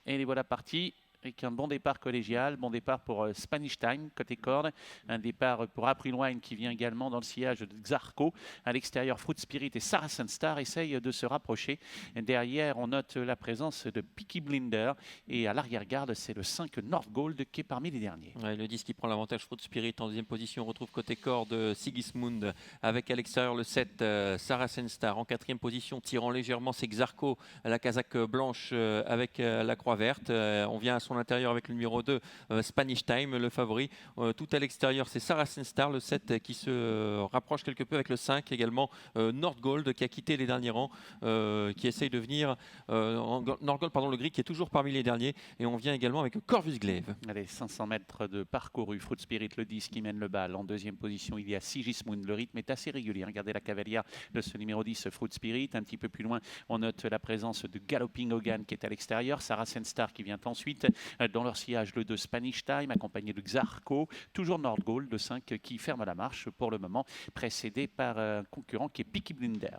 Et les voilà partis. Avec un bon départ collégial, bon départ pour Spanish Time côté corde, un départ pour April Wine qui vient également dans le sillage de Xarco. À l'extérieur, Fruit Spirit et Saracen Star essayent de se rapprocher. Et derrière, on note la présence de Peaky Blinder et à l'arrière-garde, c'est le 5 North Gold qui est parmi les derniers. Ouais, le 10 qui prend l'avantage, Fruit Spirit en deuxième position. On retrouve côté corde Sigismund avec à l'extérieur le 7 Saracen Star. En quatrième position, tirant légèrement, c'est Xarco à la casaque blanche avec la croix verte. On vient à son intérieur avec le numéro 2 Spanish Time, le favori. Tout à l'extérieur, c'est Saracen Star, le 7 qui se rapproche quelque peu avec le 5 également. North Gold qui a quitté les derniers rangs, qui essaye de venir. North Gold, pardon, le gris qui est toujours parmi les derniers. Et on vient également avec Corvus Glaive. Allez, 500 mètres de parcouru. Fruit Spirit, le 10 qui mène le bal. En deuxième position, il y a Sigismund. Le rythme est assez régulier. Regardez la cavalière de ce numéro 10, Fruit Spirit. Un petit peu plus loin, on note la présence de Galloping Hogan qui est à l'extérieur. Saracen Star qui vient ensuite. Dans leur sillage, le 2 Spanish Time, accompagné de Xarco. Toujours North Gold, le 5 qui ferme la marche pour le moment, précédé par un concurrent qui est Peaky Blinder.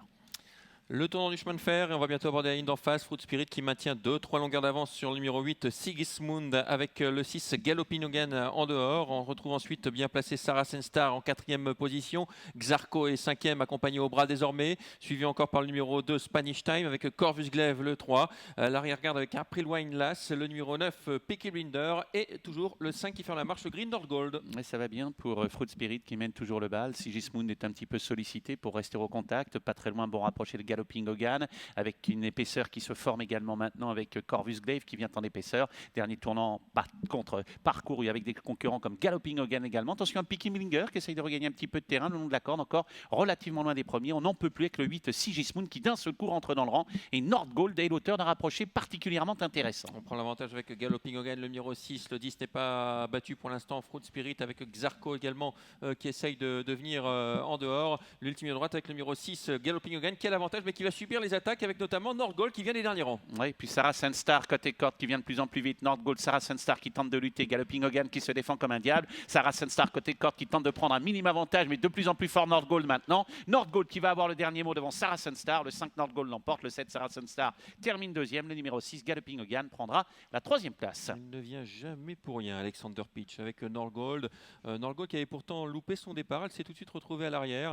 Le tournant du chemin de fer, et on va bientôt aborder la ligne d'en face. Fruit Spirit qui maintient 2-3 longueurs d'avance sur le numéro 8 Sigismund avec le 6 Galloping Hogan en dehors. On retrouve ensuite bien placé Saracen Star en quatrième position. Xarco est cinquième accompagné au bras désormais. Suivi encore par le numéro 2 Spanish Time avec Corvus Glaive le 3. L'arrière-garde avec April Wine Lass, le numéro 9 Peaky Blinder et toujours le 5 qui ferme la marche, le Green North Gold. Et ça va bien pour Fruit Spirit qui mène toujours le bal. Sigismund est un petit peu sollicité pour rester au contact. Pas très loin, bon rapprocher le Galloping Hogan avec une épaisseur qui se forme également maintenant avec Corvus Glaive qui vient en épaisseur. Dernier tournant par contre parcouru avec des concurrents comme Galloping Hogan également. Attention à Peaky Blinder qui essaye de regagner un petit peu de terrain le long de la corde, encore relativement loin des premiers. On n'en peut plus avec le 8 Sigismund qui d'un seul coup rentre dans le rang et North Gold est l'auteur d'un rapproché particulièrement intéressant. On prend l'avantage avec Galloping Hogan, le numéro 6. Le 10 n'est pas battu pour l'instant. Fruit Spirit avec Xarco également qui essaye de venir en dehors. L'ultime à droite avec le numéro 6 Galloping Hogan qui a l'avantage mais qui va subir les attaques avec notamment North Gold qui vient des derniers rangs. Oui, et puis Saracen Star côté corde qui vient de plus en plus vite. North Gold, Saracen Star qui tente de lutter. Galloping Hogan qui se défend comme un diable. Saracen Star côté corde qui tente de prendre un minime avantage, mais de plus en plus fort North Gold maintenant. North Gold qui va avoir le dernier mot devant Saracen Star. Le 5 North Gold l'emporte. Le 7 Saracen Star termine deuxième. Le numéro 6 Galloping Hogan prendra la troisième place. Il ne vient jamais pour rien, Alexander Pitch avec North Gold. North Gold qui avait pourtant loupé son départ. Elle s'est tout de suite retrouvée à l'arrière.